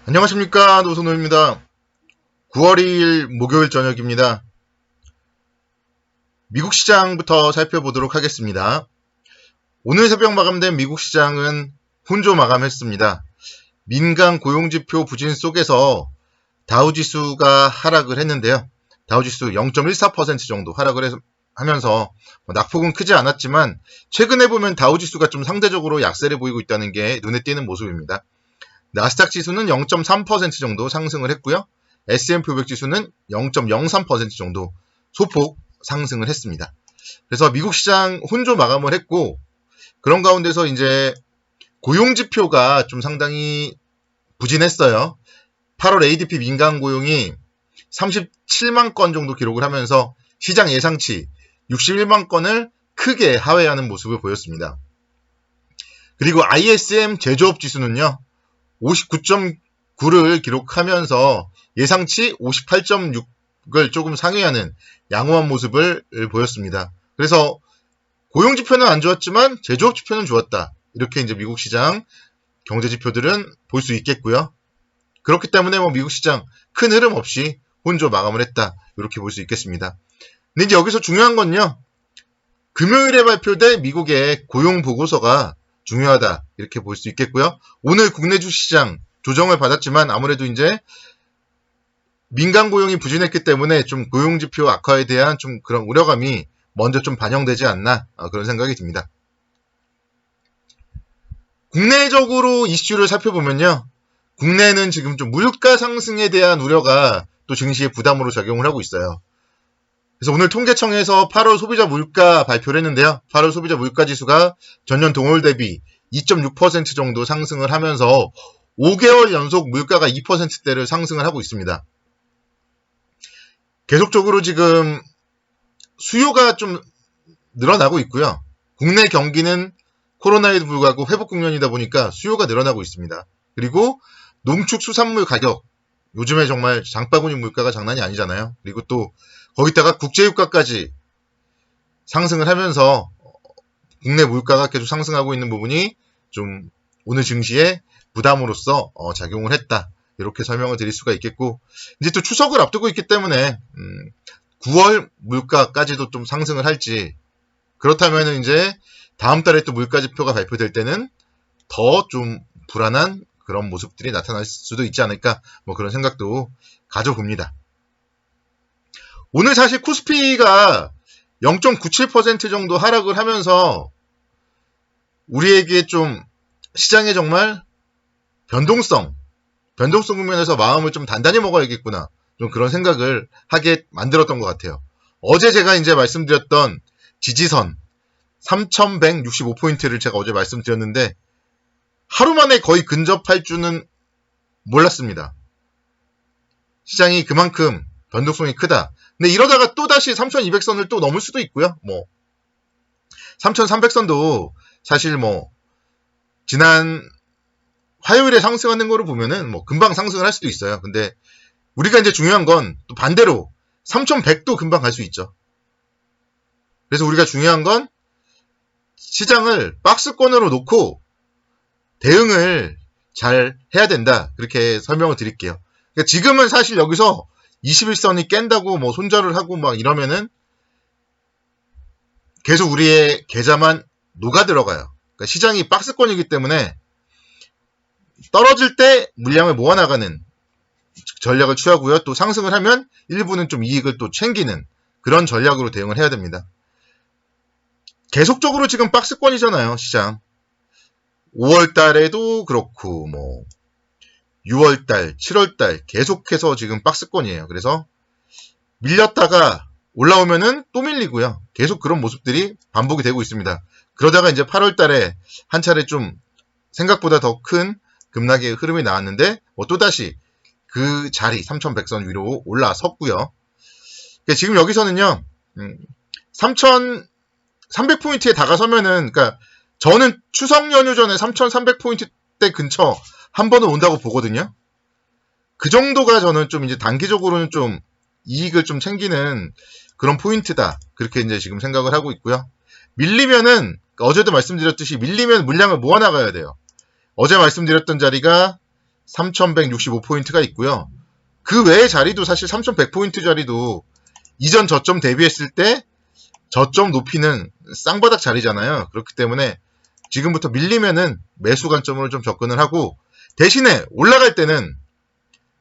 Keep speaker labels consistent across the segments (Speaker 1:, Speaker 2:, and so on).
Speaker 1: 안녕하십니까, 노선호입니다. 9월 2일 목요일 저녁입니다. 미국 시장부터 살펴보도록 하겠습니다. 오늘 새벽 마감된 미국 시장은 혼조 마감했습니다. 민간 고용지표 부진 속에서 다우지수가 하락을 했는데요. 다우지수 0.14% 정도 하락을 하면서 낙폭은 크지 않았지만 최근에 보면 다우지수가 좀 상대적으로 약세를 보이고 있다는 게 눈에 띄는 모습입니다. 나스닥 지수는 0.3% 정도 상승을 했고요. S&P 500 지수는 0.03% 정도 소폭 상승을 했습니다. 그래서 미국 시장 혼조 마감을 했고, 그런 가운데서 이제 고용 지표가 좀 상당히 부진했어요. 8월 ADP 민간 고용이 37만 건 정도 기록을 하면서 시장 예상치 61만 건을 크게 하회하는 모습을 보였습니다. 그리고 ISM 제조업 지수는요, 59.9를 기록하면서 예상치 58.6을 조금 상회하는 양호한 모습을 보였습니다. 그래서 고용지표는 안 좋았지만 제조업지표는 좋았다. 이렇게 이제 미국 시장 경제지표들은 볼 수 있겠고요. 그렇기 때문에 미국 시장 큰 흐름 없이 혼조 마감을 했다. 이렇게 볼 수 있겠습니다. 근데 이제 여기서 중요한 건요. 금요일에 발표될 미국의 고용보고서가 중요하다. 이렇게 볼 수 있겠고요. 오늘 국내 주시장 조정을 받았지만 아무래도 이제 민간 고용이 부진했기 때문에 좀 고용지표 악화에 대한 좀 그런 우려감이 먼저 좀 반영되지 않나 그런 생각이 듭니다. 국내적으로 이슈를 살펴보면요. 국내는 지금 좀 물가 상승에 대한 우려가 또 증시에 부담으로 작용을 하고 있어요. 그래서 오늘 통계청에서 8월 소비자 물가 발표를 했는데요. 8월 소비자 물가 지수가 전년 동월 대비 2.6% 정도 상승을 하면서 5개월 연속 물가가 2%대를 상승을 하고 있습니다. 계속적으로 지금 수요가 좀 늘어나고 있고요. 국내 경기는 코로나에도 불구하고 회복 국면이다 보니까 수요가 늘어나고 있습니다. 그리고 농축수산물 가격, 요즘에 정말 장바구니 물가가 장난이 아니잖아요. 그리고 또 거기다가 국제유가까지 상승을 하면서 국내 물가가 계속 상승하고 있는 부분이 좀 오늘 증시에 부담으로써 작용을 했다. 이렇게 설명을 드릴 수가 있겠고, 이제 또 추석을 앞두고 있기 때문에 9월 물가까지도 좀 상승을 할지, 그렇다면 이제 다음 달에 또 물가 지표가 발표될 때는 더 좀 불안한 그런 모습들이 나타날 수도 있지 않을까, 그런 생각도 가져봅니다. 오늘 사실 코스피가 0.97% 정도 하락을 하면서 우리에게 좀 시장에 정말 변동성 국면에서 마음을 좀 단단히 먹어야겠구나. 좀 그런 생각을 하게 만들었던 것 같아요. 어제 제가 이제 말씀드렸던 지지선 3165포인트를 제가 어제 말씀드렸는데 하루 만에 거의 근접할 줄은 몰랐습니다. 시장이 그만큼 변동성이 크다. 근데 이러다가 또다시 3200선을 또 넘을 수도 있고요. 3300선도 사실 지난 화요일에 상승하는 거를 보면은 금방 상승을 할 수도 있어요. 근데 우리가 이제 중요한 건 또 반대로 3100도 금방 갈 수 있죠. 그래서 우리가 중요한 건 시장을 박스권으로 놓고 대응을 잘 해야 된다. 그렇게 설명을 드릴게요. 그러니까 지금은 사실 여기서 21선이 깬다고 손절을 하고 이러면은 계속 우리의 계좌만 녹아 들어가요. 그러니까 시장이 박스권이기 때문에 떨어질 때 물량을 모아나가는 전략을 취하고요. 또 상승을 하면 일부는 좀 이익을 또 챙기는 그런 전략으로 대응을 해야 됩니다. 계속적으로 지금 박스권이잖아요, 시장. 5월 달에도 그렇고 6월 달, 7월 달 계속해서 지금 박스권이에요. 그래서 밀렸다가 올라오면은 또 밀리고요. 계속 그런 모습들이 반복이 되고 있습니다. 그러다가 이제 8월 달에 한 차례 좀 생각보다 더 큰 급락의 흐름이 나왔는데 또다시 그 자리 3100선 위로 올라섰고요. 그러니까 지금 여기서는요. 3300포인트에 다가서면은 그러니까 저는 추석 연휴 전에 3300포인트대 근처 한 번은 온다고 보거든요. 그 정도가 저는 좀 이제 단기적으로는 좀 이익을 좀 챙기는 그런 포인트다. 그렇게 이제 지금 생각을 하고 있고요. 밀리면은 어제도 말씀드렸듯이 밀리면 물량을 모아나가야 돼요. 어제 말씀드렸던 자리가 3,165포인트가 있고요. 그 외의 자리도 사실 3,100포인트 자리도 이전 저점 대비했을 때 저점 높이는 쌍바닥 자리잖아요. 그렇기 때문에 지금부터 밀리면은 매수 관점으로 좀 접근을 하고, 대신에 올라갈 때는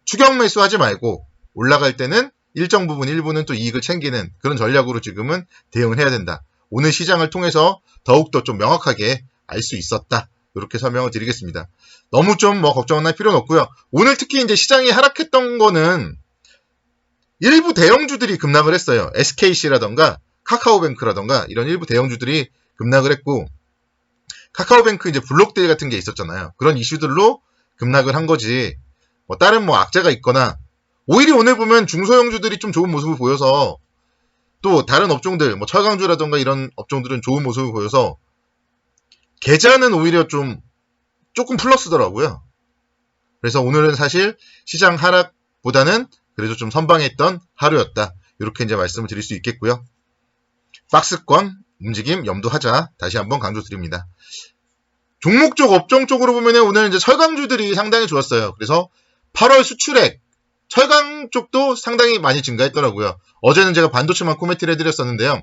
Speaker 1: 추격 매수하지 말고 올라갈 때는 일정 부분 일부는 또 이익을 챙기는 그런 전략으로 지금은 대응을 해야 된다. 오늘 시장을 통해서 더욱더 좀 명확하게 알 수 있었다. 이렇게 설명을 드리겠습니다. 너무 좀 걱정은 할 필요는 없고요. 오늘 특히 이제 시장이 하락했던 거는 일부 대형주들이 급락을 했어요. SKC라던가 카카오뱅크라던가 이런 일부 대형주들이 급락을 했고, 카카오뱅크 이제 블록데이 같은 게 있었잖아요. 그런 이슈들로 급락을 한 거지, 다른 악재가 있거나, 오히려 오늘 보면 중소형주들이 좀 좋은 모습을 보여서, 또 다른 업종들, 철강주라던가 이런 업종들은 좋은 모습을 보여서, 계좌는 오히려 조금 플러스더라고요. 그래서 오늘은 사실 시장 하락보다는 그래도 좀 선방했던 하루였다. 이렇게 이제 말씀을 드릴 수 있겠고요. 박스권 움직임 염두하자. 다시 한번 강조드립니다. 종목 쪽, 업종 쪽으로 보면 오늘 이제 철강주들이 상당히 좋았어요. 그래서 8월 수출액, 철강 쪽도 상당히 많이 증가했더라고요. 어제는 제가 반도체만 코멘트를 해드렸었는데요.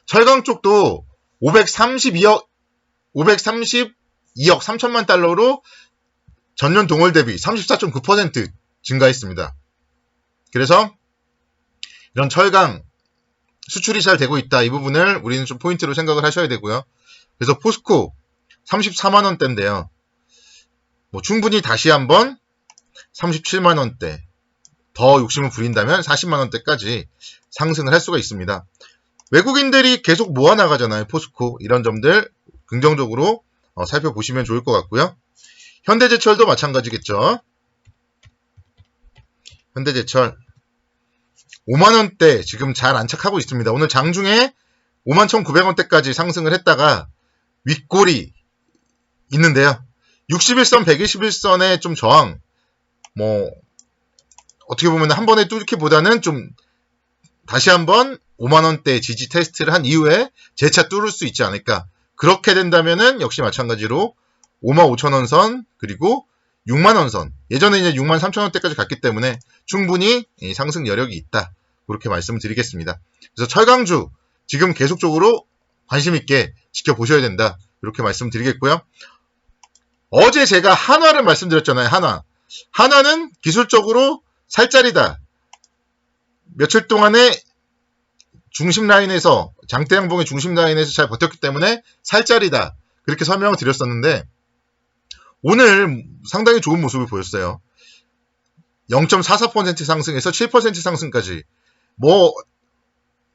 Speaker 1: 철강 쪽도 532억 3천만 달러로 전년 동월 대비 34.9% 증가했습니다. 그래서 이런 철강 수출이 잘 되고 있다. 이 부분을 우리는 좀 포인트로 생각을 하셔야 되고요. 그래서 포스코 34만원대인데요. 충분히 다시 한번 37만원대 더 욕심을 부린다면 40만원대까지 상승을 할 수가 있습니다. 외국인들이 계속 모아나가잖아요. 포스코. 이런 점들 긍정적으로 살펴보시면 좋을 것 같고요. 현대제철도 마찬가지겠죠. 현대제철 5만원대 지금 잘 안착하고 있습니다. 오늘 장중에 51,900원대까지 상승을 했다가 윗골이 있는데요. 61선, 121선의 좀 저항, 어떻게 보면 한 번에 뚫기보다는 좀 다시 한번 5만원대 지지 테스트를 한 이후에 재차 뚫을 수 있지 않을까. 그렇게 된다면은 역시 마찬가지로 55,000원 선, 그리고 6만원 선, 예전에 이제 63,000원대까지 갔기 때문에 충분히 상승 여력이 있다. 그렇게 말씀을 드리겠습니다. 그래서 철강주 지금 계속적으로 관심 있게 지켜보셔야 된다. 이렇게 말씀드리겠고요. 어제 제가 한화를 말씀드렸잖아요. 한화는 기술적으로 살짜리다. 며칠 동안에 중심 라인에서, 장대 양봉의 중심 라인에서 잘 버텼기 때문에 살짜리다. 그렇게 설명을 드렸었는데 오늘 상당히 좋은 모습을 보였어요. 0.44% 상승에서 7% 상승까지.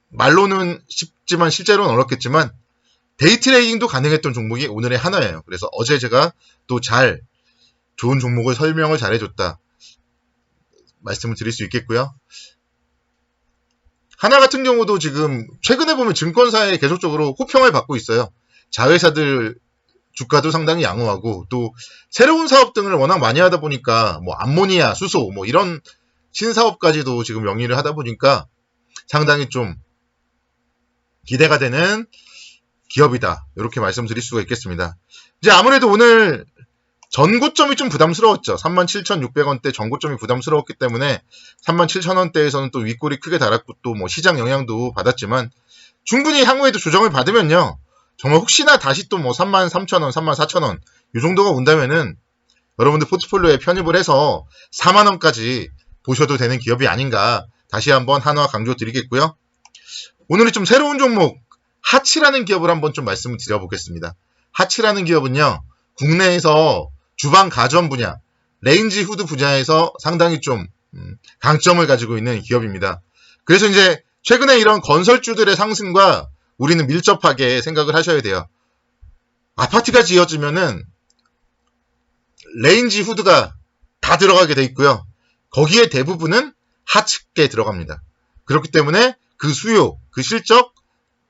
Speaker 1: 말로는 쉽지만 실제로는 어렵겠지만 데이트레이딩도 가능했던 종목이 오늘의 한화예요. 그래서 어제 제가 또 좋은 종목을 설명을 잘해줬다. 말씀을 드릴 수 있겠고요. 한화 같은 경우도 지금 최근에 보면 증권사에 계속적으로 호평을 받고 있어요. 자회사들 주가도 상당히 양호하고, 또 새로운 사업 등을 워낙 많이 하다 보니까 암모니아, 수소 이런 신사업까지도 지금 영위를 하다 보니까 상당히 좀 기대가 되는 기업이다. 이렇게 말씀드릴 수가 있겠습니다. 이제 아무래도 오늘 전고점이 좀 부담스러웠죠. 37,600원대 전고점이 부담스러웠기 때문에 37,000원대에서는 또 윗골이 크게 달았고, 또 시장 영향도 받았지만 충분히 향후에도 조정을 받으면요. 정말 혹시나 다시 또 33,000원, 34,000원 이 정도가 온다면은 여러분들 포트폴리오에 편입을 해서 4만원까지 보셔도 되는 기업이 아닌가, 다시 한번 한화 강조드리겠고요. 오늘은 좀 새로운 종목 하치라는 기업을 한번 좀 말씀을 드려보겠습니다. 하치라는 기업은요, 국내에서 주방 가전 분야, 레인지 후드 분야에서 상당히 좀 강점을 가지고 있는 기업입니다. 그래서 이제 최근에 이런 건설주들의 상승과 우리는 밀접하게 생각을 하셔야 돼요. 아파트가 지어지면은 레인지 후드가 다 들어가게 돼 있고요. 거기에 대부분은 하측에 들어갑니다. 그렇기 때문에 그 수요, 그 실적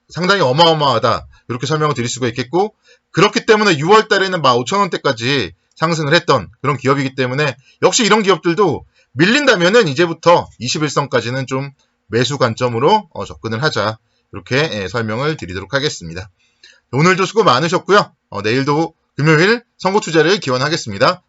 Speaker 1: 상당히 어마어마하다. 이렇게 설명을 드릴 수가 있겠고, 그렇기 때문에 6월 달에는 15,000원대까지 상승을 했던 그런 기업이기 때문에 역시 이런 기업들도 밀린다면은 이제부터 21선까지는 좀 매수 관점으로 접근을 하자. 이렇게 설명을 드리도록 하겠습니다. 오늘도 수고 많으셨고요. 내일도 금요일 선고 투자를 기원하겠습니다.